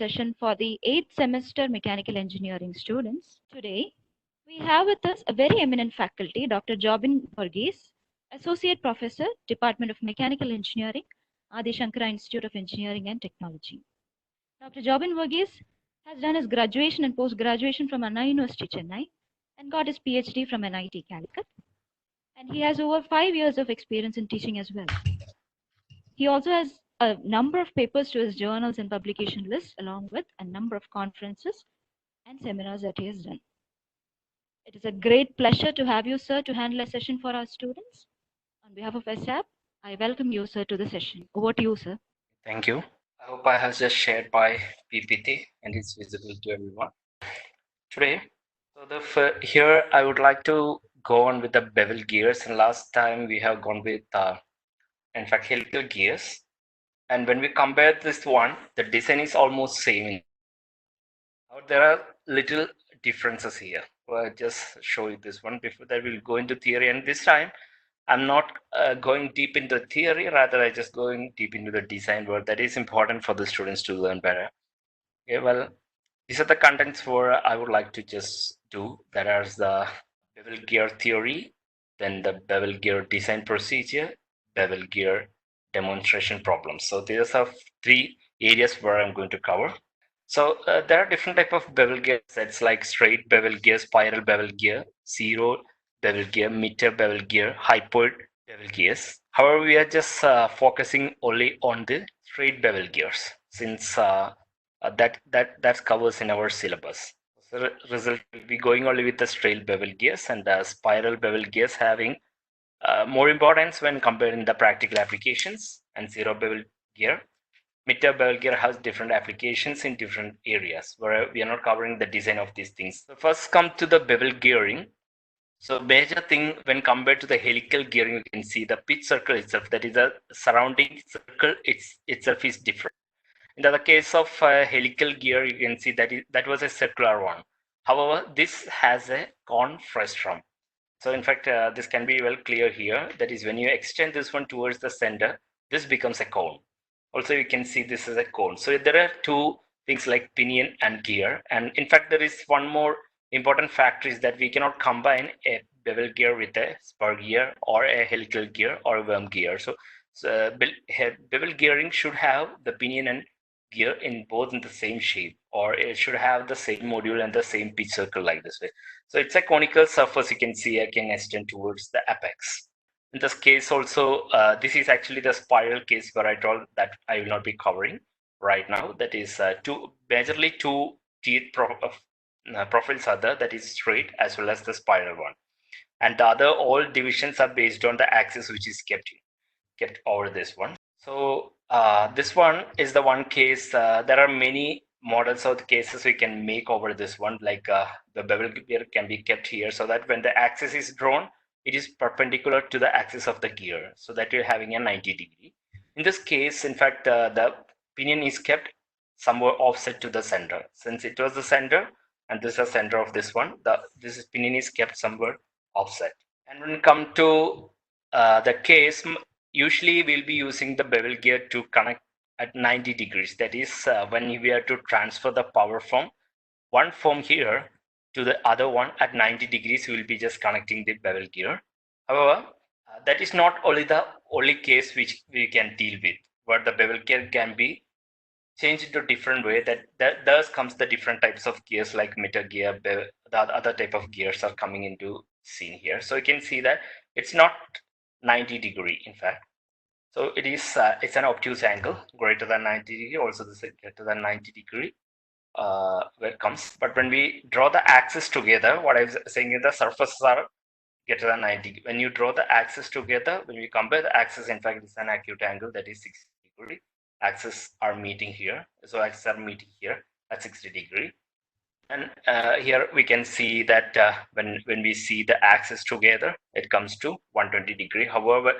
session for the 8th semester mechanical engineering students. Today, we have with us a very eminent faculty, Dr. Jobin Varghese, Associate Professor, Department of Mechanical Engineering, Adi Shankara Institute of Engineering and Technology. Dr. Jobin Varghese has done his graduation and post-graduation from Anna University, Chennai, and got his PhD from NIT Calicut. And he has over 5 years of experience in teaching as well. He also has a number of papers to his journals and publication list, along with a number of conferences and seminars that he has done. It is a great pleasure to have you, sir, to handle a session for our students. On behalf of SAP, I welcome you, sir, to the session. Over to you, sir. Thank you. I hope I have just shared my PPT and it's visible to everyone. Today, here I would like to go on with the bevel gears, and last time we have gone with in fact helical gears. And when we compare this one, the design is almost same. There are little differences here. I'll just show you this one. Before that, we'll go into theory, and this time I'm not going deep into theory, rather I just going deep into the design work that is important for the students to learn better. Okay, well, these are the contents where I would like to just do. That is the bevel gear theory, then the bevel gear design procedure, bevel gear demonstration problems. So these are 3 areas where I'm going to cover. So there are different type of bevel gear sets like straight bevel gear, spiral bevel gear, zero bevel gear, meter bevel gear, hypoid bevel gears. However, we are just focusing only on the straight bevel gears since that covers in our syllabus. So result will be going only with the straight bevel gears, and the spiral bevel gears having more importance when comparing the practical applications, and zero bevel gear. Meter bevel gear has different applications in different areas where we are not covering the design of these things. So first come to the bevel gearing. So major thing when compared to the helical gearing, you can see the pitch circle itself, that is a surrounding circle itself is different. In the case of helical gear, you can see that was a circular one. However, this has a cone frustrum. So in fact, this can be well clear here. That is, when you extend this one towards the center, this becomes a cone. Also, you can see this is a cone. So there are 2 things like pinion and gear. And in fact, there is one more important factor is that we cannot combine a bevel gear with a spur gear or a helical gear or a worm gear. So bevel gearing should have the pinion and gear in both in the same shape, or it should have the same module and the same pitch circle like this way. So it's a conical surface, you can see I can extend towards the apex. In this case also, this is actually the spiral case where I told that I will not be covering right now. That is majorly 2 teeth profiles are there, that is straight as well as the spiral one. And the other all divisions are based on the axis which is kept over this one. So this one is the one case. There are many models of the cases we can make over this one, like the bevel gear can be kept here so that when the axis is drawn, it is perpendicular to the axis of the gear, so that you're having a 90-degree. In this case, in fact, the pinion is kept somewhere offset to the center. Since it was the center and this is the center of this one, this pinion is kept somewhere offset. And when it comes to the case, usually we'll be using the bevel gear to connect at 90 degrees. That is when we are to transfer the power from one form here to the other one at 90 degrees, we will be just connecting the bevel gear. However, that is not the only case which we can deal with, where the bevel gear can be changed into different way. That thus comes the different types of gears like meter gear, the other type of gears are coming into scene here. So you can see that it's not 90-degree in fact. So it is it's an obtuse angle greater than 90 degree, also this is greater than 90 degree where it comes. But when we draw the axis together, what I was saying is the surfaces are greater than 90. When you draw the axis together, when we compare the axis, in fact, it's an acute angle that is 60 degree. Axes are meeting here. So axes are meeting here at 60 degree. And here we can see that when we see the axis together, it comes to 120 degree. However,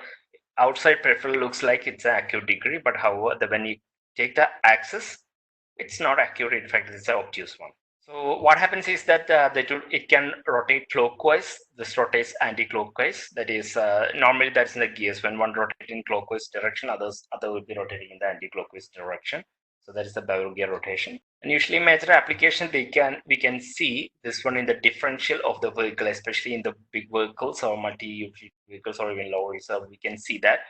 outside peripheral looks like it's an acute degree, but however, when you take the axis, it's not accurate. In fact, it's an obtuse one. So what happens is that it can rotate clockwise. This rotates anti-clockwise. That is normally that's in the gears. When one rotates in clockwise direction, other will be rotating in the anti-clockwise direction. So that is the bevel gear rotation. And usually major application we can see this one in the differential of the vehicle, especially in the big vehicles or multi-utility vehicles or even lorries. So we can see that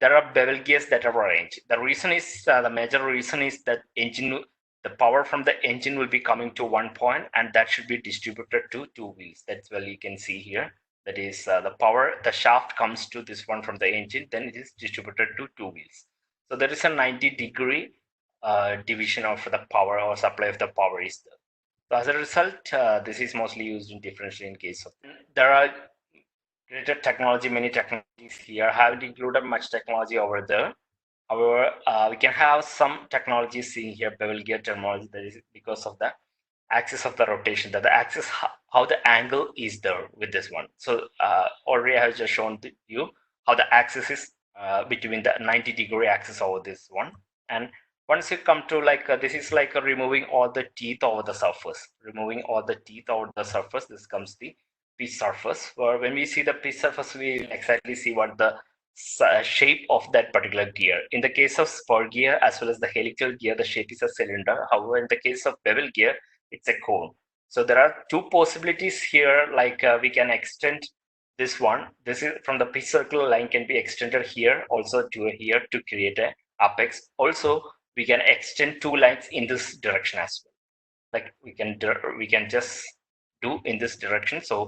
there are bevel gears that are arranged. The reason is the major reason is that the power from the engine will be coming to one point, and that should be distributed to two wheels. That's well you can see here. That is the power, the shaft comes to this one from the engine, then it is distributed to two wheels. So there is a 90-degree division of the power or supply of the power is there. So as a result, this is mostly used in differential in case of. There are greater technology, many technologies here. Haven't included much technology over there. However, we can have some technologies seen here, bevel gear terminology, that is because of the axis of the rotation, that the axis, how the angle is there with this one. So already I have just shown you how the axis is between the 90-degree axis over this one. And once you come to like, this is like removing all the teeth over the surface, this comes the pitch surface, where when we see the pitch surface, we exactly see what the shape of that particular gear. In the case of spur gear as well as the helical gear, the shape is a cylinder. However, in the case of bevel gear, it's a cone. So there are two possibilities here, like we can extend this one. This is from the pitch circular line can be extended here also to here to create a apex. Also, we can extend two lines in this direction as well. Like we can just do in this direction. So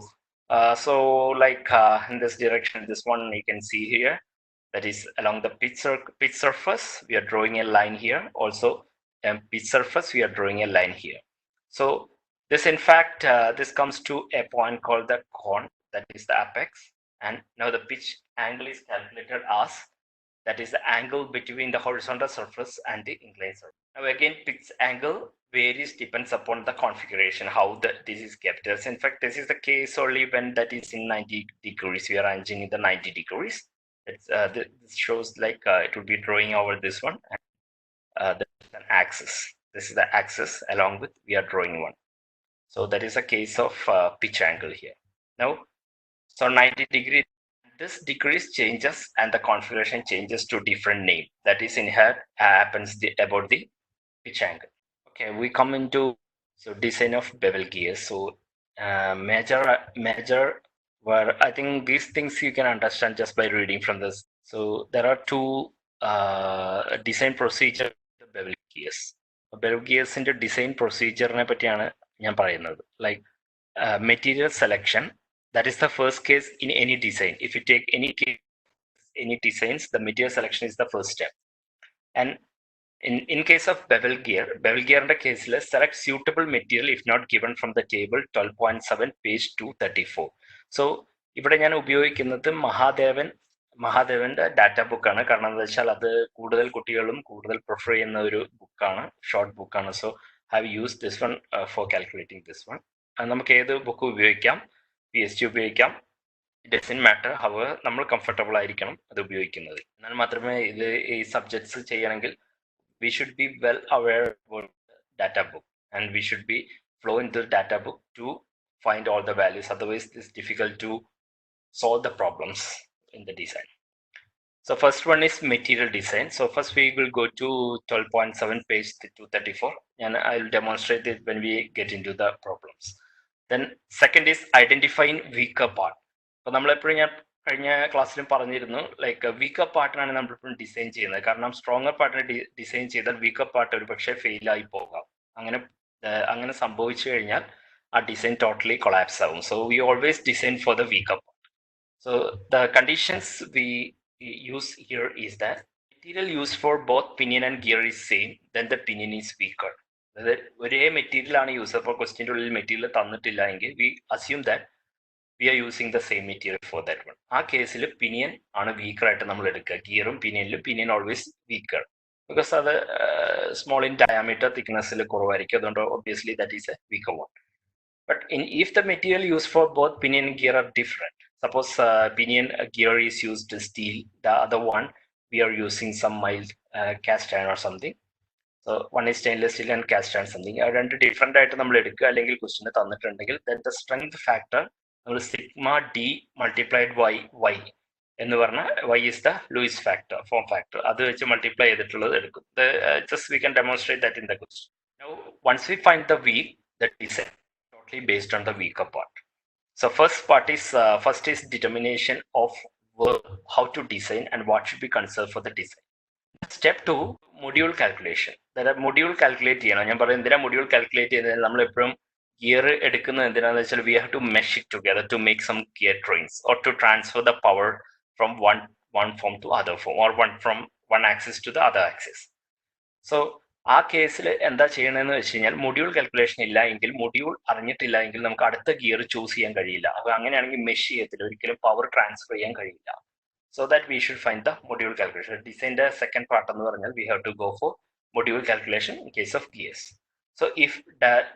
in this direction, this one you can see here, that is along the pitch surface, we are drawing a line here. Also, pitch surface, we are drawing a line here. So this, in fact, this comes to a point called the cone, that is the apex. And now the pitch angle is calculated as, that is the angle between the horizontal surface and the inclined surface. Now again, pitch angle varies, depends upon the configuration, how this is kept. As in fact, this is the case only when that is in 90 degrees. We are arranging in the 90 degrees. This shows like it will be drawing over this one. This is an axis. This is the axis along with we are drawing one. So that is a case of pitch angle here. Now, so 90 degree, this degrees changes and the configuration changes to different name. That is in here happens about the pitch angle. Okay, we come into design of bevel gears. So major where I think these things you can understand just by reading from this. So there are two design procedure bevel gears. Bevel gears into design procedure ne പറ്റിയാണ് ഞാൻ പറയുന്നത്. Like material selection, that is the first case in any design. If you take any designs, the material selection is the first step. And in case of bevel gear in the case, let's select suitable material if not given from the table 12.7 page 234. So ഇവിടെ ഞാൻ ഉപയോഗിക്കുന്നത് മഹാദേവന്റെ data ബുക്കാണ്. കാരണം എന്താ വെച്ചാൽ അത് കൂടുതൽ കുട്ടികളും കൂടുതൽ പ്രിഫർ ചെയ്യുന്ന ഒരു ബുക്കാണ്, ഷോർട്ട് ബുക്കാണ്. So have use this one four calculating this one. നമുക്ക് ഏത് ബുക്ക് ഉപയോഗിക്കാം, PST ഉപയോഗിക്കാം, ഡസൻ മാറ്റർ. ഹവർ നമ്മൾ കംഫർട്ടബിൾ ആയിരിക്കണം അത് ഉപയോഗിക്കുന്നത്. എന്നാൽ മാത്രമേ ഇത് ഈ സബ്ജക്ട്സ് ചെയ്യണമെങ്കിൽ we should be well aware about the data book, and we should be flow into the data book to find all the values. Otherwise, it's difficult to solve the problems in the design. So first one is material design. So first we will go to 12.7 page 234, and I'll demonstrate it when we get into the problems. Then second is identifying weaker part. So നമ്മളെപ്പോഴും ഞാൻ കഴിഞ്ഞ ക്ലാസ്സിലും പറഞ്ഞിരുന്നു, like weaker പാർട്ടിനാണ് നമ്മളിപ്പോഴും design ചെയ്യുന്നത്. കാരണം stronger പാർട്ടിനെ design ചെയ്താൽ weaker part ഒരു പക്ഷേ ഫെയിലായി പോകാം. അങ്ങനെ സംഭവിച്ചു കഴിഞ്ഞാൽ ആ ഡിസൈൻ ടോട്ടലി കൊളാപ്സ് ആവും. So we always design for the weaker part. So the conditions we use here is that material use for both pinion and gear is same, then the pinion is weaker. അതായത് ഒരേ material ആണ് use. അപ്പോൾ ക്വസ്റ്റ്യൻ്റെ ഉള്ളിൽ material തന്നിട്ടില്ല എങ്കിൽ V assume that we are using the same material for that one. ആ കേസിൽ pinion ആണ് വീക്കർ ആയിട്ട് നമ്മൾ എടുക്കുക. ഗിയറും പിനിയൻ ഓൾവേസ് വീക്കർ, ബിക്കോസ് അത് സ്മോൾ ഇൻ ഡയമീറ്റർ, തിക്നെസ്സിൽ കുറവായിരിക്കും. അതുകൊണ്ട് obviously that is A weaker one. But if the material used for both pinion and gear are different, suppose pinion gear is used steel, the other one we are using some mild cast iron or something. So one is stainless steel and cast iron something. രണ്ട് different ആയിട്ട് നമ്മൾ എടുക്കുക. അല്ലെങ്കിൽ question തന്നിട്ടുണ്ടെങ്കിൽ then the strength factor നമ്മൾ sigma D multiplied Y എന്ന് പറഞ്ഞാൽ Y is the Lewis factor, form factor, അത് വെച്ച് മൾട്ടിപ്ലൈ ചെയ്തിട്ടുള്ളത് എടുക്കും. Just we can demonstrate that in the question. Now, once we find the weak, the design totally based on the weaker part. So first is determination of how to design and what should be considered for the design. Step 2, module calculation. Module calculate ചെയ്യണം. ഞാൻ പറയുന്നത് എന്തിനാ module calculate ചെയ്യുന്നത്? നമ്മൾ എപ്പോഴും gear എടുക്കുന്നത് എന്തിനാന്ന് വെച്ചാൽ we have to mesh it together to make some gear trains or to transfer the power from one form to other form or from one axis to the other axis. So ആ കേസിൽ എന്താ ചെയ്യണമെന്ന് വെച്ച് കഴിഞ്ഞാൽ module calculation ഇല്ല എങ്കിൽ, module അറിഞ്ഞിട്ടില്ല എങ്കിൽ നമുക്ക് അടുത്ത ഗിയർ ചൂസ് ചെയ്യാൻ കഴിയില്ല. അപ്പൊ അങ്ങനെയാണെങ്കിൽ മെഷ് ചെയ്യത്തില്ല, ഒരിക്കലും പവർ ട്രാൻസ്ഫർ ചെയ്യാൻ കഴിയില്ല. So that we should find the module calculation. Design the second part എന്ന് പറഞ്ഞാൽ we have to go for module calculation in case of gears. So if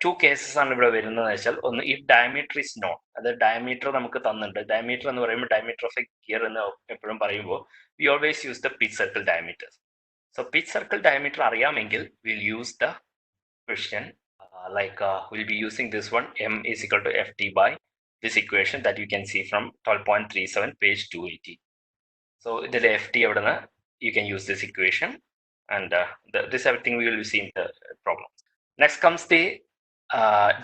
two cases ആണ് ഇവിടെ വരുന്നത് വെച്ചാൽ, ഒന്ന് if diameter is known, അതായത് diameter നമുക്ക് തന്നിട്ടുണ്ട്. ഡയമീറ്റർ എന്ന് പറയുമ്പോൾ ഡയമീറ്റർ ഓഫ് എ ഗിയർ എന്ന് എപ്പോഴും പറയുമ്പോൾ we always use the pitch circle diameter. So pitch circle diameter അറിയാമെങ്കിൽ we'll use the equation we'll be using this one, m is equal to ft by this equation that you can see from 12.37 page 280. So ഇതിൽ ft എവിടുന്ന് you can use this equation and this everything we will see in the problem. Next comes the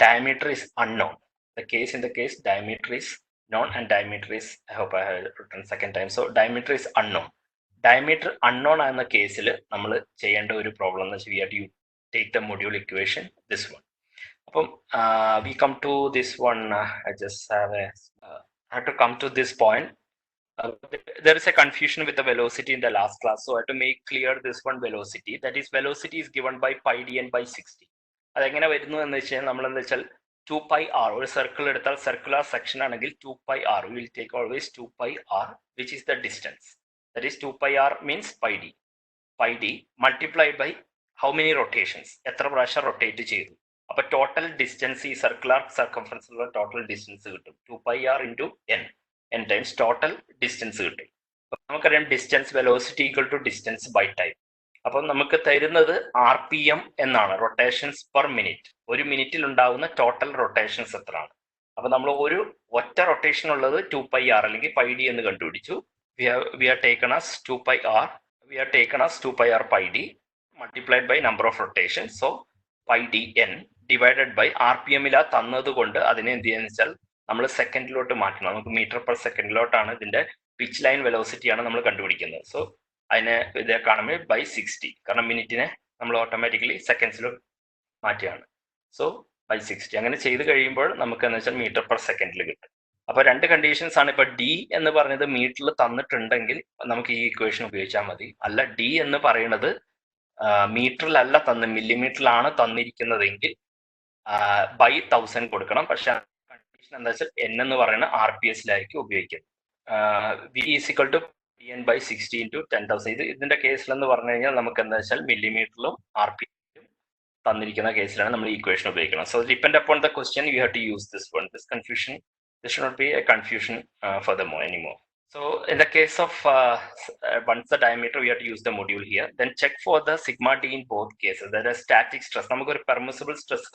diameter is unknown. The case diameter is known and diameter is, I hope I have written second time. So diameter is unknown. Diameter unknown എന്ന കേസിൽ നമ്മൾ ചെയ്യേണ്ട ഒരു problem എന്ന് വെച്ചാൽ we have to take the module equation, this one. അപ്പം we come to this one, I just have to come to this point. There is a confusion with the velocity in the last class, so I have to make clear this one velocity. That is, velocity is given by pi d n by 60. അതെങ്ങനെ വരുന്നു എന്ന് വെച്ചാൽ നമ്മൾ എന്താ വെച്ചാൽ 2 pi r, ഒരു circle എടുത്താൽ circular section ആണെങ്കിൽ 2 pi r, we will take always 2 pi r, which is the distance. That is 2 pi r means pi d multiplied by how many rotations, എത്ര പ്രാവശ്യം റൊട്ടേറ്റ് ചെയ്തു. അപ്പൊ ടോട്ടൽ ഡിസ്റ്റൻസ്, ഈ circular സർക്കംഫറൻസിലുള്ള total distance കിട്ടും 2 pi r into n times total distance കിട്ടും. നമുക്കറിയാം distance velocity equal to distance by time. അപ്പം നമുക്ക് തരുന്നത് RPM എന്നാണ്, റൊട്ടേഷൻസ് പെർ മിനിറ്റ്. ഒരു മിനിറ്റിൽ ഉണ്ടാകുന്ന ടോട്ടൽ റൊട്ടേഷൻസ് എത്രയാണ്. അപ്പൊ നമ്മൾ ഒരു ഒറ്റ റൊട്ടേഷൻ ഉള്ളത് 2 pi r അല്ലെങ്കിൽ pi d എന്ന് കണ്ടുപിടിച്ചു. we are taken as 2 pi r pi d multiplied by number of rotations. So pi d n divided by RPM ലാ തന്നത് കൊണ്ട് അതിനെ എന്ത് ചെയ്യാന്ന് വെച്ചാൽ നമ്മൾ സെക്കൻഡിലോട്ട് മാറ്റണം. നമുക്ക് മീറ്റർ പെർ സെക്കൻഡിലോട്ടാണ് ഇതിന്റെ പിച്ച് ലൈൻ വെലോസിറ്റി ആണ് നമ്മൾ കണ്ടുപിടിക്കുന്നത്. സോ അതിനെ ഇത് കാണുമ്പോൾ ബൈ 60, കാരണം മിനിറ്റിനെ നമ്മൾ ഓട്ടോമാറ്റിക്കലി സെക്കൻഡ്സിൽ മാറ്റുകയാണ്. സോ ബൈ 60 അങ്ങനെ ചെയ്ത് കഴിയുമ്പോൾ നമുക്ക് എന്ന് വെച്ചാൽ മീറ്റർ പെർ സെക്കൻഡിൽ കിട്ടും. അപ്പൊ രണ്ട് കണ്ടീഷൻസ് ആണ്. ഇപ്പൊ ഡി എന്ന് പറയുന്നത് മീറ്ററിൽ തന്നിട്ടുണ്ടെങ്കിൽ നമുക്ക് ഈ ഇക്വേഷൻ ഉപയോഗിച്ചാൽ മതി. അല്ല, ഡി എന്ന് പറയുന്നത് മീറ്ററിലല്ല മില്ലിമീറ്ററിലാണ് തന്നിരിക്കുന്നതെങ്കിൽ ബൈ 1000 കൊടുക്കണം. പക്ഷെ കണ്ടീഷൻ എന്താ വെച്ചാൽ എൻ എന്ന് പറയുന്നത് RPSലായിരിക്കും ഉപയോഗിക്കുന്നത്. V is equal to n by 60 into 10,000. ഇതിന്റെ കേസിൽ എന്ന് പറഞ്ഞു കഴിഞ്ഞാൽ നമുക്ക് എന്താ വെച്ചാൽ മില്ലിമീറ്ററിലും RPM തന്നിരിക്കുന്ന കേസിലാണ് നമ്മൾ ഈ ഇക്വേഷൻ ഉപയോഗിക്കുന്നത്. So depend upon the question you have to use this one. This should not be a confusion furthermore anymore. So in the case of once the diameter, we have to use the module here. Then check for the sigma d in both cases. There is static stress. നമുക്കൊരു permissible stress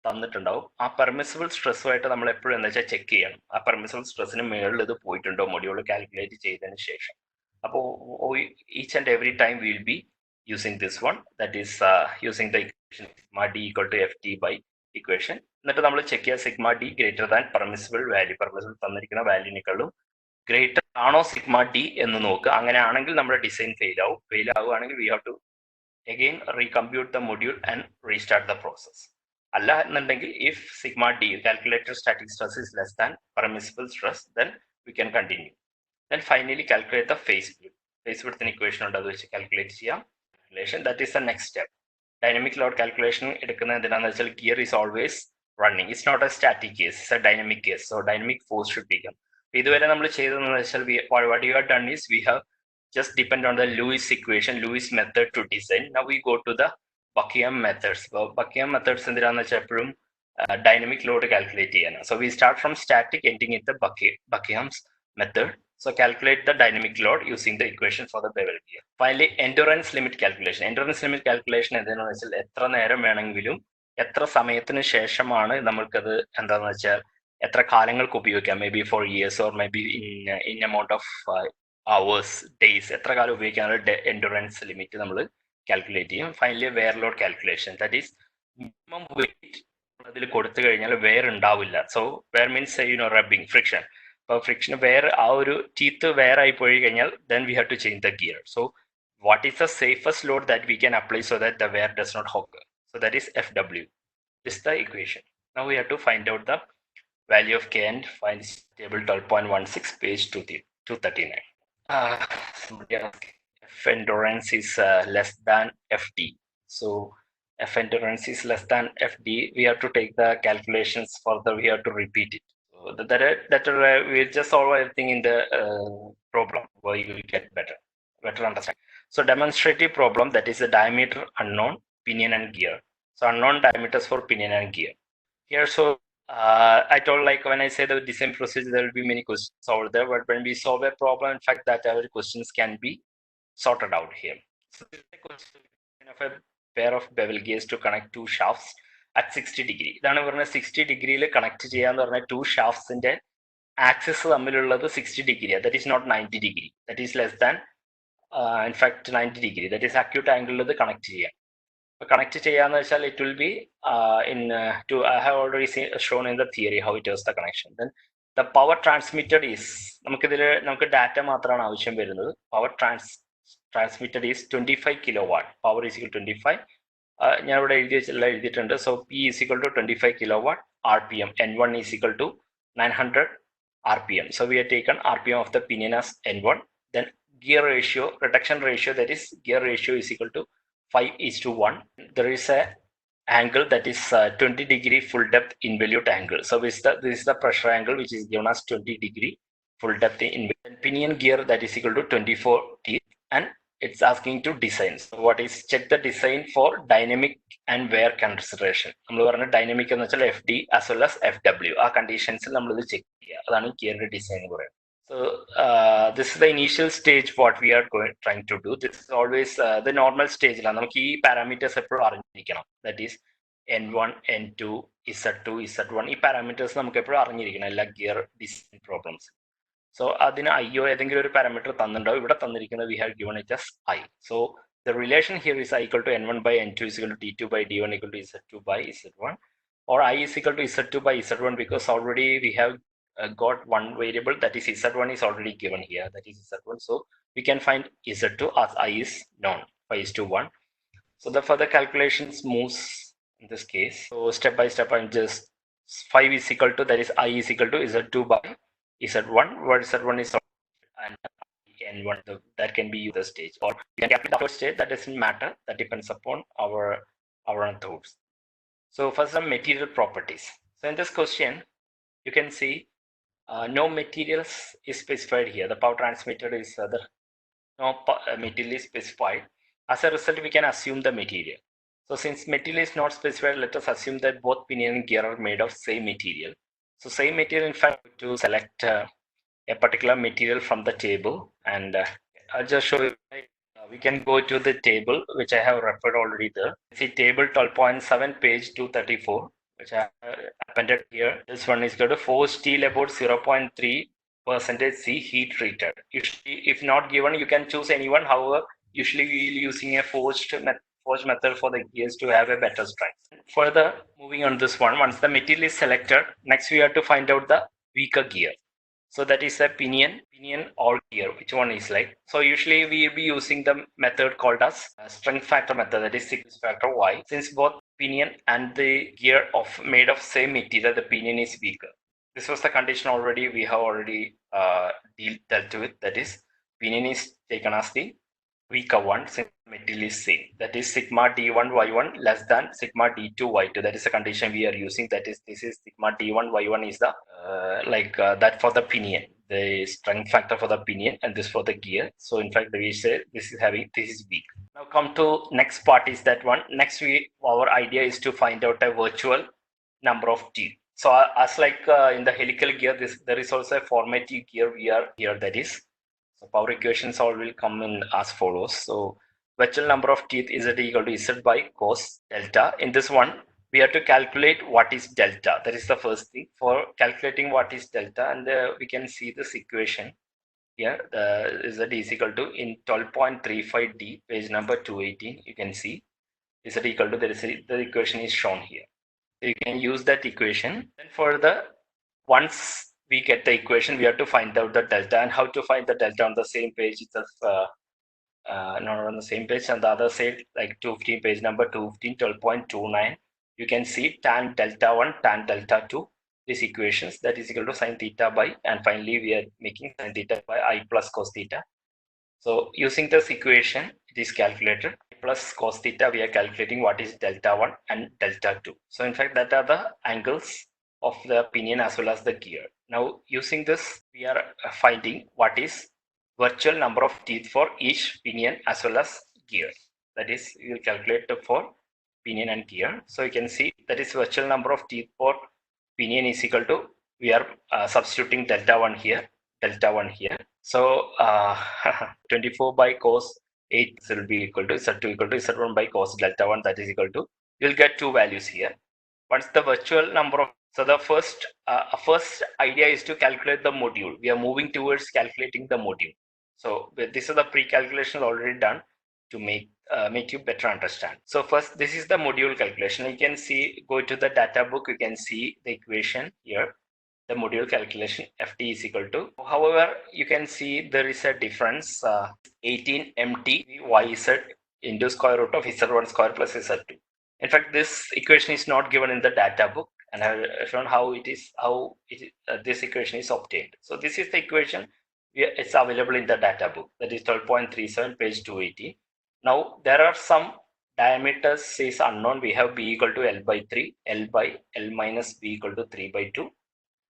തന്നിട്ടുണ്ടാവും. ആ permissible സ്ട്രെസ്സുമായിട്ട് നമ്മൾ എപ്പോഴും എന്താ വെച്ചാൽ check ചെയ്യണം. ആ permissible സ്ട്രെസ്സിന് മുകളിൽ ഇത് പോയിട്ടുണ്ടോ മൊഡ്യൂൾ കാൽക്കുലേറ്റ് ചെയ്തതിന് ശേഷം. അപ്പോൾ each and every time will be using this one, that is using the equation sigma D equal to F T by equation. എന്നിട്ട് നമ്മൾ ചെക്ക് ചെയ്യുക sigma D greater than permissible value. Permissible തന്നിരിക്കുന്ന വാല്യൂവിനേക്കാളും greater ആണോ sigma D എന്ന് നോക്കുക. അങ്ങനെയാണെങ്കിൽ നമ്മുടെ ഡിസൈൻ ഫെയിൽ ആവുകയാണെങ്കിൽ we have to again recompute the module and restart the process. അല്ല എന്നുണ്ടെങ്കിൽ if sigma D calculated static stress is less than permissible stress, then we can continue. Then finally calculate the phase width. Phase width equation ഉണ്ട്, അത് വെച്ച് calculate ചെയ്യാം. That is the next step. Dynamic load calculation എടുക്കുന്നത് എന്തിനാണെന്ന് വെച്ചാൽ gear is always running. It's not a static case, it's a dynamic case. So dynamic force should become. ഇതുവരെ നമ്മൾ ചെയ്തതെന്ന് വെച്ചാൽ what you have done is we have just depend on the Lewis method to design. Now we go to the Buckingham methods. Buckingham methods എന്തിനാന്ന് വെച്ചാൽ എപ്പോഴും dynamic load calculate ചെയ്യാനാണ്. So we start from static ending in the Buckingham's method. So calculate the dynamic load using the equation for the bevel gear. Finally, endurance limit calculation. Endurance limit calculation എന്താണെന്ന് വെച്ചാൽ എത്ര നേരം വേണമെങ്കിലും എത്ര സമയത്തിന് ശേഷമാണ് നമ്മൾക്കത് എന്താണെന്ന് വെച്ചാൽ എത്ര കാലങ്ങൾക്ക് ഉപയോഗിക്കാം, may be for years or may be in amount of hours, days, എത്ര കാലം ഉപയോഗിക്കാനുള്ള എൻഡുറൻസ് ലിമിറ്റ് നമ്മൾ calculate ചെയ്യും. Finally, wear load calculation. That is minimum weight അതിൽ കൊടുത്തു കഴിഞ്ഞാൽ wear ഉണ്ടാവില്ല. So wear means rubbing, friction. അപ്പോൾ friction wear ആ ഒരു teeth wear ആയി പോയി കഴിഞ്ഞാൽ then we have to change the gear. So what is the safest load that we can apply so that the wear does not occur? So that is FW. This is the equation. Now we have to find out the value of K and find this table 12.16, page 239. Somebody asked F endurance is less than FD. So F endurance is less than FD. We have to take the calculations further. We have to repeat it. So we just solve everything in the problem where you will get better understand. So demonstrative problem, that is the diameter unknown, pinion and gear. So unknown diameters for pinion and gear. Here, so I told, like, when I say the design procedure, there will be many questions over there, but when we solve a problem, in fact, that our questions can be sorted out here. So this is a question of a pair of bevel gears to connect two shafts at 60 degree. ഇതാണ് പറഞ്ഞ 60 ഡിഗ്രിയിൽ connect ചെയ്യാന്ന് പറഞ്ഞ two ഷാഫ്റ്റ്സിന്റെ axis തമ്മിലുള്ളത് 60 ഡിഗ്രി. That is not 90 ഡിഗ്രി. That is less than in fact 90 degree. That is acute angle ഇത് കണക്ട് ചെയ്യാം. Connect ചെയ്യാന്ന് വെച്ചാൽ it will be I have already shown in the theory how it is the connection. Then the power transmitted is, നമുക്ക് data മാത്രമാണ് ആവശ്യം വരുന്നത്. Power transmitted is 25 kilowatt. Power is equal to 25. ഞാൻ ഇവിടെ എഴുതിയിട്ടുണ്ട്. So P is equal to 25 kilowatt RPM. N1 is equal to 900 RPM. So we have taken RPM of the pinion as N1. Then gear ratio, reduction ratio, that is gear ratio is equal to 5:1. There is a angle that is 20 degree full depth involute angle. So this is the pressure angle which is given as 20 degree full depth involute. Pinion gear, that is equal to 24 teeth, and it's asking to design. So what is, check the design for dynamic and wear consideration. നമ്മൾ പറഞ്ഞ dynamic എന്ന് വെച്ചാൽ FD as well as FW. ആ കണ്ടീഷൻസിൽ നമ്മൾ ഇത് check ചെയ്യുക. അതാണ് ഗിയറിന്റെ design എന്ന് പറയുന്നത്. So this is the initial stage what we are trying to do. This is always the normal stage. നമുക്ക് ഈ പാരാമീറ്റേഴ്സ് എപ്പോഴും അറിഞ്ഞിരിക്കണം. That is N1, N2, Z2, Z1. ഈ പാരാമീറ്റേഴ്സ് നമുക്ക് എപ്പോഴും അറിഞ്ഞിരിക്കണം എല്ലാ ഗിയർ ഡിസൈൻ പ്രോബ്ലംസ്. So അതിന് IO ഏതെങ്കിലും ഒരു പാരാമീറ്റർ തന്നിട്ടുണ്ടാവും. ഇവിടെ തന്നിരിക്കുന്നത് we have given it as I. So the relation here is I equal to N1 by N2 is equal to D2 by D1 equal to Z2 by Z1, or I is equal to Z2 by Z1, because already we have got one variable, that is Z1 is already given here, that is Z1. So we can find Z2 as I is known, 5:1. So the further calculations moves in this case. So step by step, I'm just 5 is equal to, that is I is equal to Z2 by Z1, where Z1 is and N1, that can be used the stage, or you can calculate the first stage. That doesn't matter, that depends upon our thoughts. So for some material properties, so in this question you can see no materials is specified here. The power transmitter is no material is specified. As a result, we can assume the material. So since material is not specified, let us assume that both pinion and gear are made of same material. So same material, in fact, to select a particular material from the table, and I'll just show you. We can go to the table which I have referred already there. See table 12.7, page 234. Which I have appended here. This one is equal to forced steel about 0.3% C heat treated. Usually, if not given, you can choose anyone. However, usually we are using a forged method for the gears to have a better strength. Further, moving on this one, once the material is selected, next we have to find out the weaker gear. So that is a pinion or gear, which one is like. So usually we will be using the method called as strength factor method, that is thickness factor Y. Since both pinion and the gear made of same material, the pinion is weaker. This was the condition already we have already dealt with. That is, pinion is taken as the weaker one since material is same. That is sigma D1 Y1 less than sigma D2 Y2. That is the condition we are using. That is, this is sigma D1 Y1 is the that for the pinion, the strength factor for the pinion, and this for the gear. So in fact, we say this is weak. Now come to next part is that one. Next our idea is to find out a virtual number of teeth. So as like in the helical gear, there is also a formative gear we are here, that is. So power equations all will come in as follows. So virtual number of teeth is equal to Z by cos delta. In this one, we have to calculate what is delta. That is the first thing. For calculating what is delta, and we can see this equation. here Z is equal to in 12.35D, page number 218, you can see Z equal to, the equation is shown here. So you can use that equation. And for the, once we get the equation, we have to find out the delta, and how to find the delta on the same page itself, not on the same page, on the other side, like 215, page number 215, 12.29, you can see tan delta 1, tan delta 2, these equations, that is equal to sine theta by, and finally we are making sine theta by I plus cos theta. So using this equation, it is calculated. Plus cos theta, we are calculating what is delta 1 and delta 2. So in fact, that are the angles of the pinion as well as the gear. Now using this, we are finding what is virtual number of teeth for each pinion as well as gear. That is, you will calculate for pinion and gear. So you can see that is virtual number of teeth for pinion is equal to, we are substituting delta 1 here, delta 1 here. So 24 by cos 8 will be equal to Z2 equal to Z1 by cos delta 1, that is equal to, you'll get two values here. Once the virtual number of, so the first idea is to calculate the module. We are moving towards calculating the module. So this is the pre-calculation already done to make you better understand. So first, this is the module calculation. You can see, go to the data book, you can see the equation here, the module calculation ft is equal to, however you can see there is a difference, 18 mt yz into square root of z1 square plus z2. In fact, this equation is not given in the data book, and I have shown how this equation is obtained. So this is the equation, it's available in the data book, that is 12.37, page 280. Now there are some diameters is unknown. We have b equal to l by 3, l by l minus b equal to 3 by 2,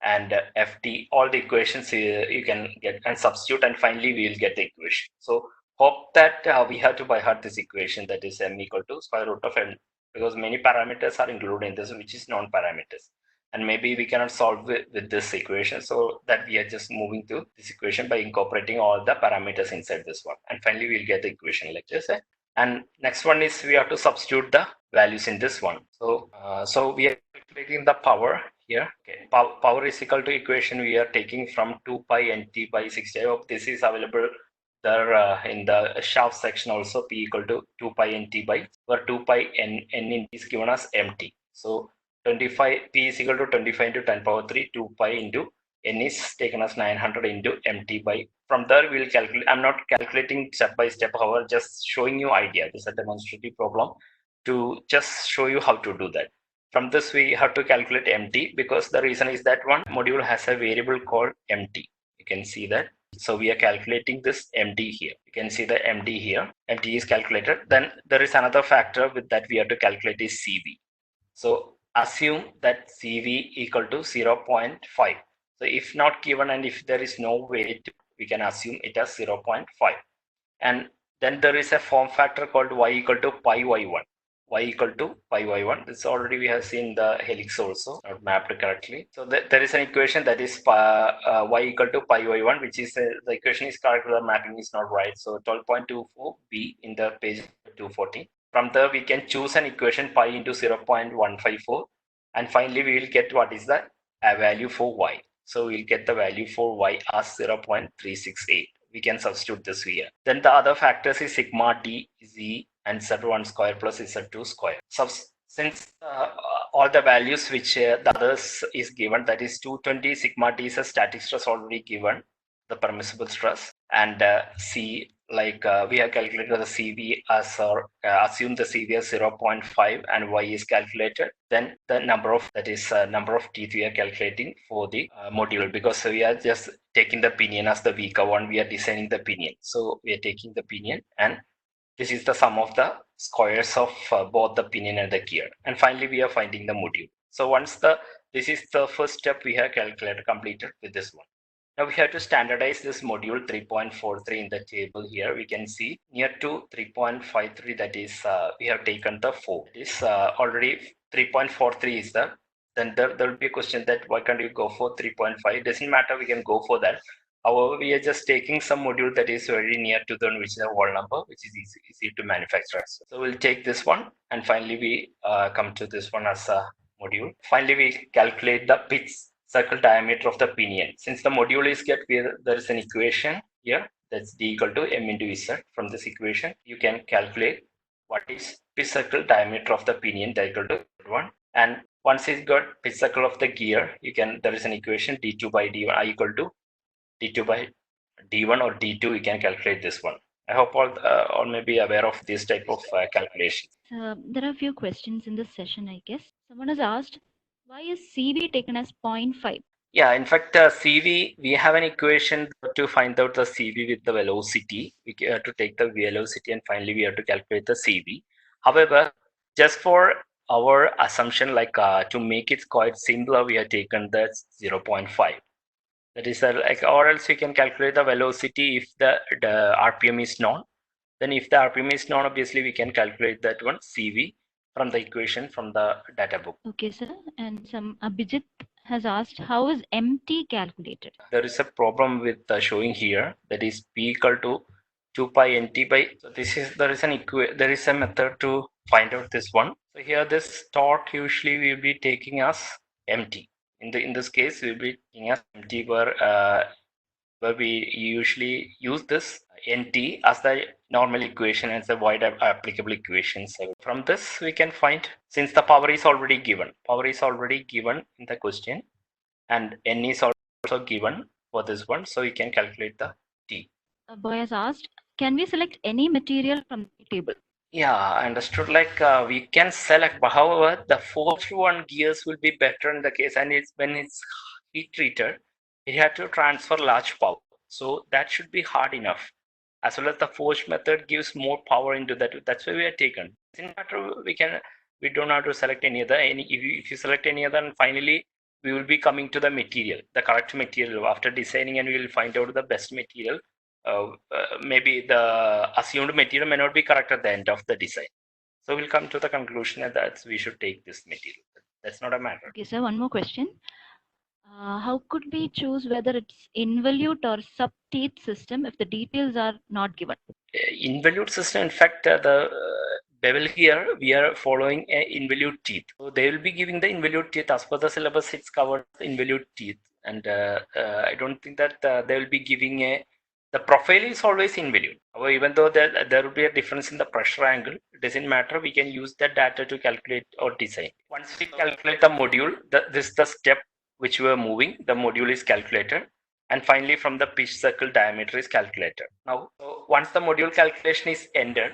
and ft, all the equations you can get and substitute, and finally we will get the equation. So hope that we have to by heart this equation, that is m equal to square root of n, because many parameters are included in this which is non-parameters, and maybe we cannot solve with this equation, so that we are just moving to this equation by incorporating all the parameters inside this one, and finally we'll get the equation like this. And next one is we have to substitute the values in this one. So so we are calculating the power here. Okay, power is equal to equation we are taking from 2 pi nt by 60. I hope this is available there in the shaft section also. P equal to 2 pi nt by, where 2 pi n is given as mt. So 25, p is equal to 25 into 10 power 3, 2 pi into n is taken as 900 into mt by, from there we will calculate. I'm not calculating step by step, however just showing you idea. This is a demonstrative problem to just show you how to do that. From this we have to calculate mt, because the reason is that one module has a variable called mt. You can see that. So we are calculating this mt here. You can see the mt here. Mt is calculated. Then there is another factor with that we have to calculate is CV. So assume that CV equal to 0.5. So if not given, and if there is no way to, we can assume it as 0.5. And then there is a form factor called y equal to pi y1. Y equal to pi y1. This already we have seen the helix also, not mapped correctly. So there is an equation that is y equal to pi y1, which is the equation is correct, the mapping is not right. So 12.24b in the page 240. From there we can choose an equation pi into 0.154, and finally we will get what is the value for y. So we'll get the value for y as 0.368. We can substitute this here. Then the other factors is sigma d, z, and z1 square plus z2 square. So since all the values which the others is given, that is 220 sigma d is a static stress already given, the permissible stress, and c, like we have calculated the CV as, or assume the CV as 0.5, and y is calculated. Then the number of, that is number of teeth we are calculating for the module, because we are just taking the pinion as the weaker one. We are designing the pinion, so we are taking the pinion, and this is the sum of the squares of both the pinion and the gear. And finally we are finding the module. So once this is the first step we have calculated, completed with this one. Now we have to standardize this module 3.43 in the table here. We can see near to 3.53, that is we have taken the 4. This already 3.43 is the, then there will be a question that why can't you go for 3.5? It doesn't matter, we can go for that. However, we are just taking some module that is very near to the one which is a whole number, which is easy to manufacture. So we'll take this one, and finally we come to this one as a module. Finally we calculate the pitch circle diameter of the pinion. Since the module is get, there is an equation here. That's d equal to m into z. From this equation, you can calculate what is pitch circle diameter of the pinion, that equal to 1. And once you got pitch circle of the gear, you can, there is an equation d2 by d1 I equal to d2 by d1 or d2. You can calculate this one. I hope all may be aware of this type of calculation. There are a few questions in this session, I guess. Someone has asked, why is CV taken as 0.5? Yeah, in fact, CV, we have an equation to find out the CV with the velocity. We have to take the velocity and finally we have to calculate the CV. However, just for our assumption, like to make it quite simpler, we have taken the 0.5. That is like, or else we can calculate the velocity if the RPM is known. Then if the RPM is known, obviously we can calculate that one CV from the equation from the data book. Okay, sir. And some Abhijit has asked, how is MT calculated? There is a problem with showing here, that is P equal to 2 pi nt by, so this is, there is a method to find out this one. So here this torque usually we will be taking as MT. In this case we will be taking as MT, where we usually use this NT as the normal equation and the wide applicable equations. From this we can find, since the power is already given in the question, and N is also given for this one, so we can calculate the T. A boy has asked, can we select any material from the table? Yeah, I understood. Like we can select, but however, the forged one gears will be better in the case, and it's when it's heat treated, it had to transfer large power, so that should be hard enough. As well as the forged method gives more power into that. That's why we are taken. In matter, we don't have to select any other. If you select any other, and finally we will be coming to the material, the correct material after designing, and we will find out the best material. Maybe the assumed material may not be correct at the end of the design. So we'll come to the conclusion that we should take this material. That's not a matter. Okay, sir. One more question. How could we choose whether it's involute or sub-teeth system if the details are not given? Involute system, in fact, the bevel here, we are following a involute teeth. So they will be giving the involute teeth as per the syllabus. It's covered the involute teeth, and I don't think that they will be giving the profile is always involute. However, even though there will be a difference in the pressure angle, it doesn't matter. We can use that data to calculate or design. Once we calculate the module, this is the step which we are moving. The module is calculated. And finally, from the pitch circle diameter is calculated. Now, so once the module calculation is ended,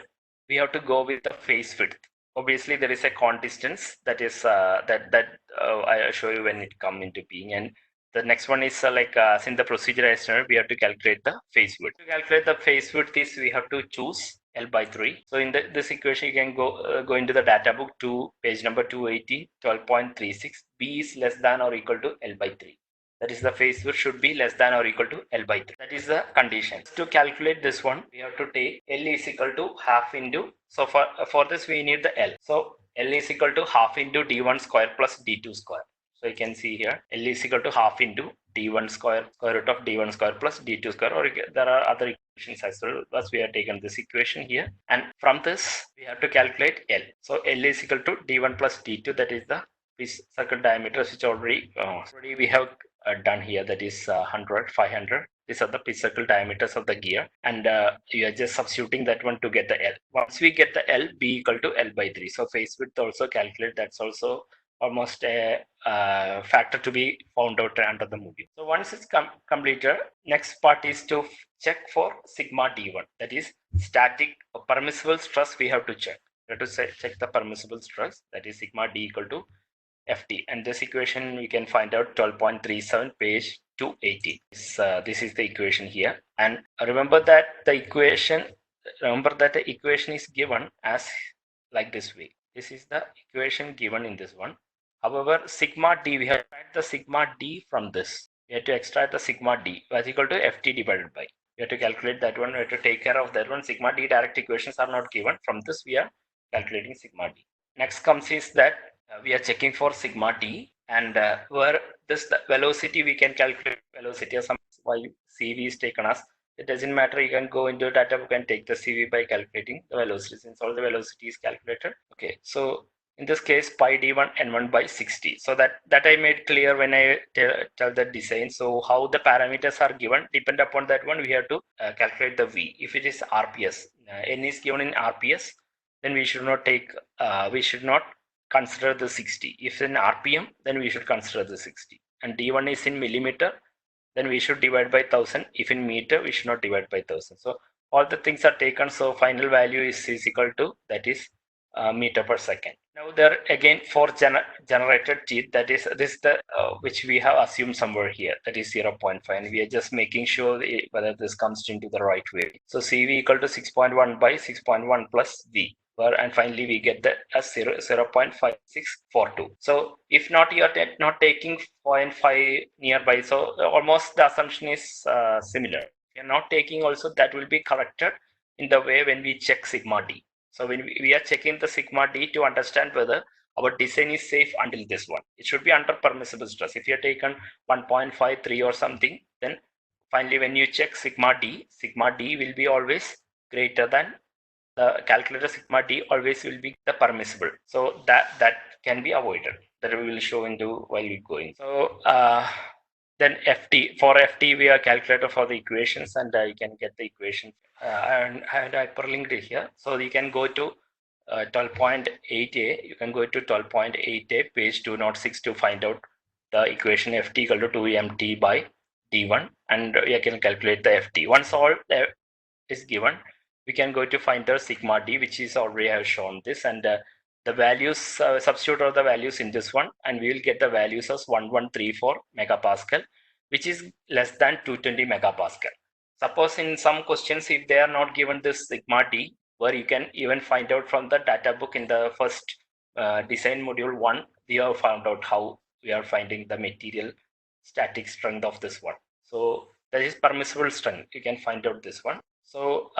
we have to go with the face width. Obviously, there is a con distance that is I show you when it come into being. And the next one is since the procedure is standard, we have to calculate the face width. To calculate the face width is we have to choose L by 3. So in this equation, you can go into the data book to page number 280, 12.36. B is less than or equal to L by 3. That is, the face width should be less than or equal to L by 3. That is the condition. To calculate this one, we have to take L is equal to half into, so for this we need the L. So L is equal to half into d1 square plus d2 square. So you can see here L is equal to half into d1 square root of d1 square plus d2 square, or there are other equations as well. Thus we have taken this equation here, and from this we have to calculate L. So L is equal to d1 plus d2, that is the pitch circle diameters, which already we have done here, that is 100, 500. These are the pitch circle diameters of the gear, and you are just substituting that one to get the L. Once we get the L, B equal to L by 3. So face width also calculate. That's also almost a factor to be found out under the module. So once it's completed, next part is to check for sigma D1. That is static permissible stress. We have to check. We have to check the permissible stress. That is sigma D equal to FT, and this equation we can find out 12.37 page 280. This is the equation here, and remember that the equation is given as like this way. This is the equation given in this one. However, sigma D, we have to extract the sigma D from this. We have to extract the sigma D, was equal to FT divided by. We have to calculate that one. We have to take care of that one. Sigma D direct equations are not given. From this we are calculating sigma D. Next comes is that we are checking for sigma t, and where this velocity we can calculate velocity as why CV is taken as. It doesn't matter, you can go into data book and take the CV by calculating the velocity, since all the velocity is calculated. Okay, so In this case, pi d1 n1 by 60. So that I made clear when I tell the design. So how the parameters are given, depend upon that one, we have to calculate the V. If it is RPS, n is given in RPS, then we should not take, we should not consider the 60. If in RPM, then we should consider the 60. And d1 is in millimeter, then we should divide by 1000. If in meter, we should not divide by 1000. So all the things are taken. So final value is equal to, that is meter per second. Now there again for generated teeth, that is this is the which we have assumed somewhere here, that is 0.5, and we are just making sure whether this comes into the right way. So CV equal to 6.1 by 6.1 plus V. And finally we get that as 0.5642. So if not, you are not taking 0.5 nearby, so almost the assumption is similar. If you are not taking also, that will be corrected in the way when we check sigma d. So when we are checking the sigma d to understand whether our design is safe until this one, it should be under permissible stress. If you have taken 1.53 or something, then finally when you check sigma d will be always greater than the calculator. Sigma d always will be the permissible, so that can be avoided. That we will show into while we going. So then FT, for FT we are calculator for the equations, and you can get the equation and I had hyperlinked it here. So you can go to 12.8a, you can go to 12.8a page 206 to find out the equation FT equal to 2mt by d1, and you can calculate the FT. Once all is given, we can go to find the sigma d, which is already I have shown this, and the values, substitute all the values in this one, and we will get the values as 1134 megapascal, which is less than 220 megapascal. Suppose in some questions, if they are not given this sigma d, where you can even find out from the data book in the first design module 1, we have found out how we are finding the material static strength of this one. So that is permissible strength, you can find out this one. So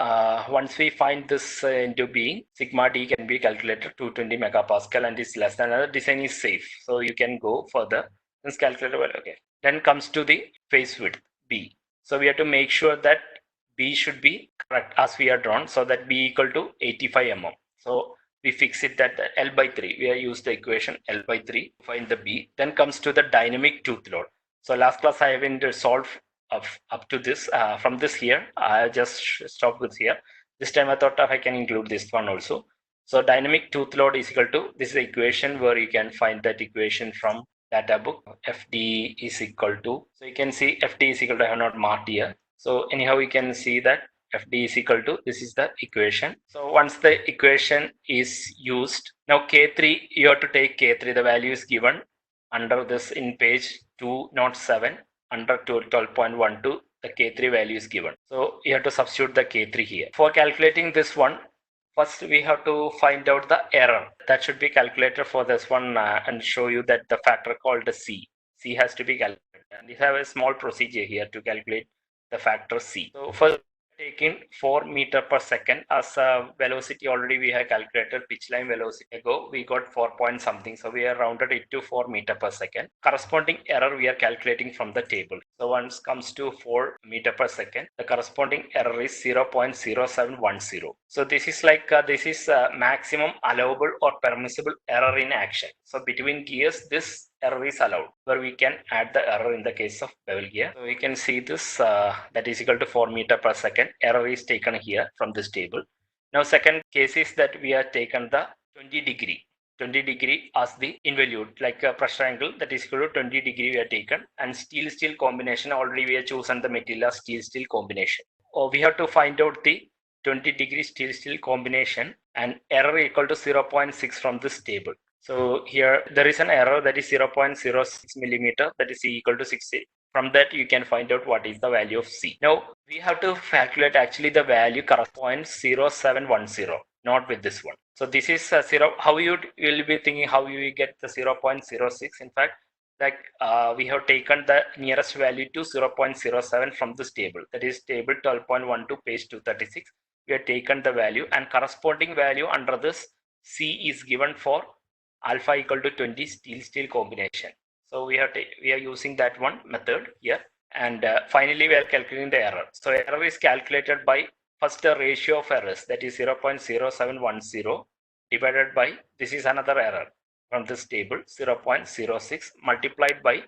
once we find this into being, sigma d can be calculated 220 megapascal and is less than another, design is safe. So you can go further. This calculator, well, okay. Then comes to the face width B. So we have to make sure that B should be correct as we are drawn, so that B equal to 85 mm. So we fix it at L by 3. We have used the equation L by 3 to find the B. Then comes to the dynamic tooth load. So last class I haven't solved up to this. From this here, I just stopped with here. This time I thought I can include this one also. So dynamic tooth load is equal to, this is the equation where you can find that equation from data book. FD is equal to, so you can see FD is equal to, I have not marked here. So anyhow, you can see that FD is equal to, this is the equation. So once the equation is used, now K3, you have to take K3, the value is given under this in page 207, under 12.12, the K3 value is given. So you have to substitute the K3 here. For calculating this one, first we have to find out the error. That should be calculated for this one and show you that the factor called C. C has to be calculated. And we have a small procedure here to calculate the factor C. So first, taking 4 meter per second as velocity, already we have calculated pitch line velocity ago, we got 4 point something, so we have rounded it to 4 meter per second. Corresponding error we are calculating from the table. So once comes to 4 meter per second, the corresponding error is 0.0710. So this is like this is maximum allowable or permissible error in action. So between gears, this error is allowed, where we can add the error in the case of bevel gear. So we can see this that is equal to 4 meter per second. Error is taken here from this table. Now second case is that we have taken the 20 degree as the involute, like a pressure angle, that is equal to 20 degree we have taken, and steel combination, already we have chosen the material as steel combination. Or we have to find out the 20 degree steel combination and error equal to 0.6 from this table. So here there is an error that is 0.06 millimeter, that is equal to 60. From that you can find out what is the value of C. Now we have to calculate actually the value corresponds 0.0710, not with this one. So this is 0. How you will be thinking how you get the 0.06. In fact, like we have taken the nearest value to 0.07 from this table, that is table 12.12 page 236. We have taken the value, and corresponding value under this C is given for alpha equal to 20 steel combination. So we are using that one method here, and finally we are calculating the error. So error is calculated by first the ratio of errors, that is 0.0710 divided by, this is another error from this table, 0.06 multiplied by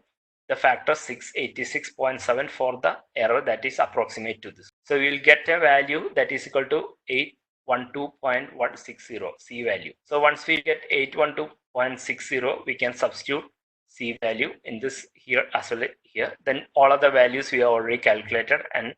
the factor 686.7 for the error that is approximate to this. So we will get a value that is equal to 812.160 C value. So once we get 812.60, we can substitute C value in this here as well here. Then all other values we have already calculated, and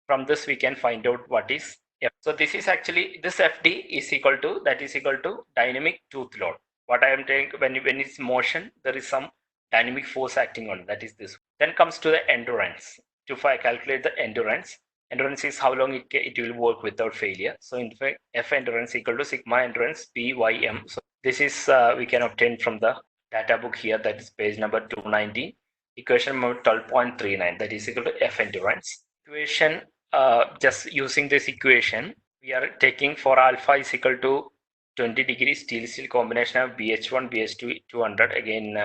from this we can find out what is F. So this is actually, this FD is equal to, that is equal to dynamic tooth load. What I am saying, when it's motion, there is some dynamic force acting on, that is this. Then comes to the endurance. To calculate the endurance, endurance is how long it will work without failure. So in fact, F endurance equal to sigma endurance PYM. So this is we can obtain from the data book here, that is page number 290, equation number 12.39, that is equal to F endurance. Equation, just using this equation, we are taking for alpha is equal to 20 degree steel combination of BH1 BH2 200. Again you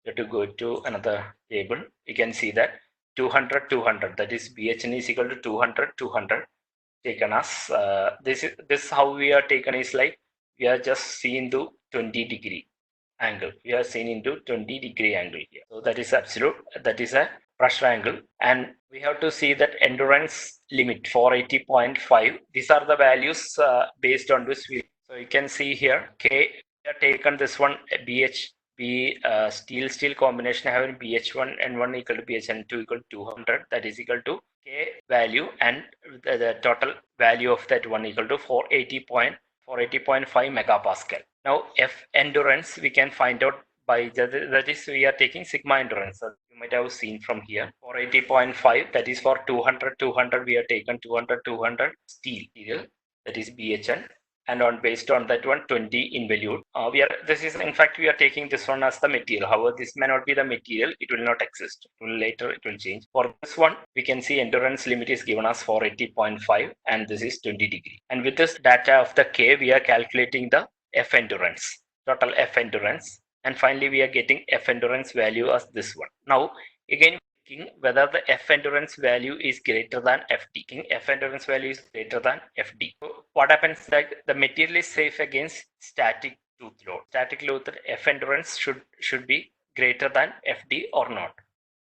have to go to another table. You can see that 200 200, that is BHN is equal to 200 200 taken as this how we are taken is like we are just seen to 20 degree angle. We are seen into 20 degree angle here. So that is absolute, that is a pressure angle, and we have to see that endurance limit 480.5. These are the values based on this. So you can see here K, we have taken this one BHB steel combination having BH1 and 1 equal to BHN2 equal to 200, that is equal to K value, and the total value of that one equal to 480.5 megapascal. Now F endurance we can find out by that is we are taking sigma endurance. So you might have seen from here 480.5, that is for 200 200 we are taken 200 200 steel material, that is BHN, and on based on that one 20 involute. This is in fact we are taking this one as the material. However, this may not be the material, it will not exist. Later it will change. For this one we can see endurance limit is given as 480.5 and this is 20 degree. And with this data of the K, we are calculating the F endurance, total F endurance, and finally we are getting F endurance value as this one. Now again whether the F endurance value is greater than FD. F endurance value is greater than FD. So what happens that the material is safe against static tooth load. Static load, F endurance should be greater than FD or not.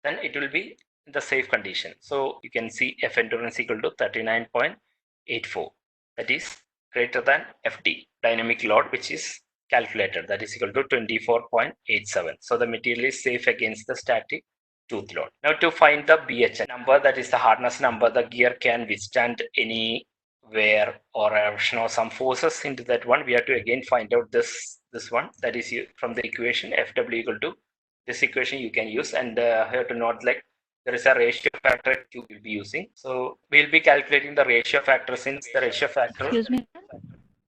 Then it will be in the safe condition. So you can see F endurance equal to 39.84. That is greater than FD, dynamic load, which is calculated, that is equal to 24.87. So the material is safe against the static tooth load. Now to find the BHN number, that is the hardness number, the gear can withstand any wear or erosion or some forces into that one. We have to again find out this one, that is from the equation FW equal to this equation you can use, and have to note like there is a ratio factor you will be using. So we'll be calculating the ratio factor, since the ratio factor. Excuse me.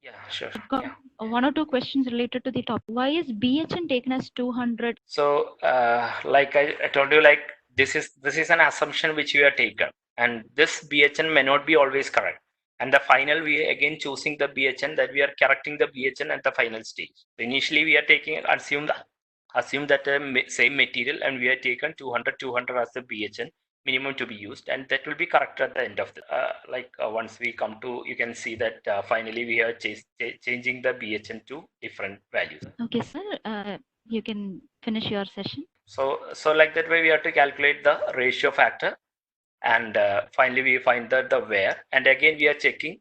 Yeah, sure. I've got one or two questions related to the topic. Why is BHN taken as 200? So like I told you, like this is an assumption which we are taken, and this BHN may not be always correct. And the final, we again choosing the BHN, that we are correcting the BHN at the final stage. So initially we are taking assume that same material, and we are taken 200 as the BHN minimum to be used, and that will be correct at the end of the once we come to, you can see that finally we are changing the BHN to different values. Okay, sir. You can finish your session. So like that way we have to calculate the ratio factor, and finally we find that the wear, and again we are checking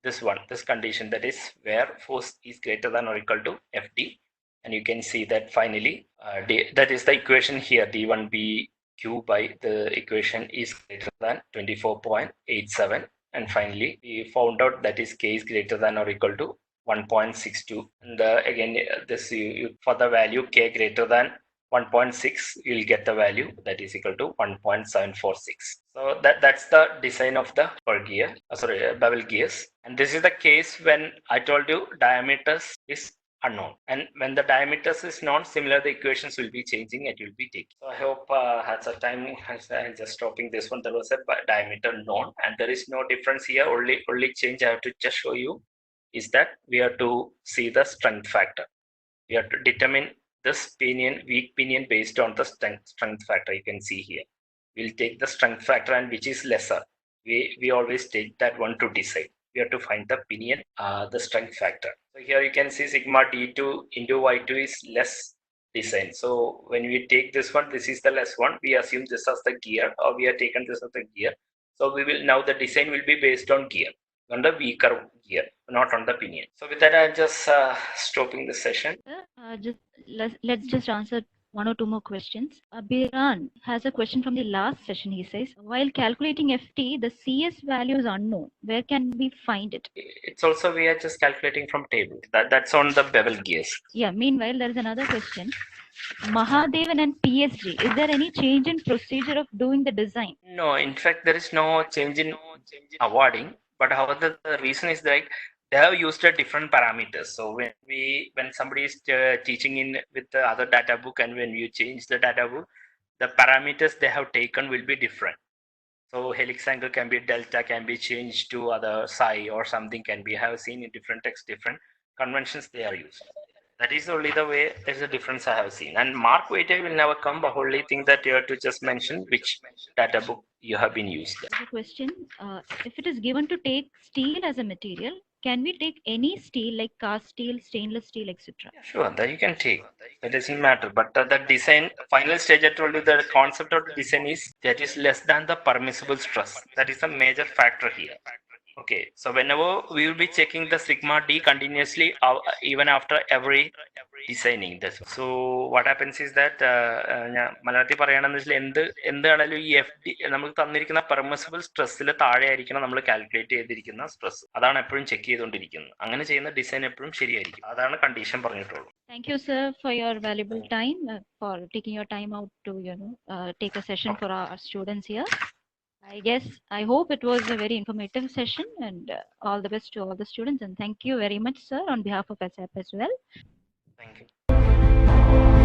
this condition, that is where force is greater than or equal to FD, and you can see that finally that is the equation here, D1BQ by the equation is greater than 24.87, and finally we found out that is K is greater than or equal to 1.62, and again this for the value K greater than 1.6, you'll get the value that is equal to 1.746. So that's the design of the bevel gears. And this is the case when I told you diameters is unknown, and when the diameters is known, similar the equations will be changing, it will be taken. So I hope at a time I'm just stopping this one. There was a diameter known, and there is no difference here. Only change I have to just show you is that we have to see the strength factor. We have to determine this weak pinion based on the strength factor. You can see here we'll take the strength factor, and which is lesser, we always take that one to decide. We have to find the pinion the strength factor. So here you can see sigma D2 into Y2 is less design. So when we take this one, this is the less one. We assume this as the gear, or we have taken this as the gear. So we will now the design will be based on gear, on the weaker gear, not on the pinion. So with that, I'm just stopping the session. Let's just answer one or two more questions. Biran has a question from the last session. He says, while calculating FT, the CS value is unknown. Where can we find it? It's also we are just calculating from table. That's on the bevel gears. Yeah. Meanwhile, there is another question. Mahadevan and PSG. Is there any change in procedure of doing the design? No, in fact, there is no change in awarding. But however, the reason is that they have used a different parameters. So when somebody is teaching in with the other data book, and when you change the data book, the parameters they have taken will be different. So helix angle can be delta, can be changed to other psi or something can be. I have seen in different text, different conventions they are used. That is only the way there's a difference I have seen. And mark weighted will never come. The only thing that you have to just mention which data book you have been used. The question: if it is given to take steel as a material, can we take any steel like cast steel, stainless steel, etc.? Yeah, sure, that you can take. It doesn't matter. But the design, final stage, I told you the concept of the design is that is less than the permissible stress. That is a major factor here. Okay, so whenever we will be checking the sigma D continuously, even after every designing this. So what happens is that മലയാളത്തിൽ പറയുകയാണെന്ന് വെച്ചാൽ എന്താണെങ്കിലും ഈ FD നമുക്ക് തന്നിരിക്കുന്ന permissible സ്ട്രെസ്സിൽ താഴെ ആയിരിക്കണം നമ്മൾ കാൽക്കുലേറ്റ് ചെയ്തിരിക്കുന്ന സ്ട്രെസ്. അതാണ് എപ്പോഴും ചെക്ക് ചെയ്തുകൊണ്ടിരിക്കുന്നത്. അങ്ങനെ ചെയ്യുന്ന ഡിസൈൻ എപ്പോഴും ശരിയായിരിക്കും. അതാണ് കണ്ടീഷൻ പറഞ്ഞിട്ടുള്ളൂ. Thank you, sir, for your valuable time, for taking your time out to take a session for our students here. I hope it was a very informative session, and all the best to all the students, and thank you very much, sir, on behalf of ASAP as well. Thank you.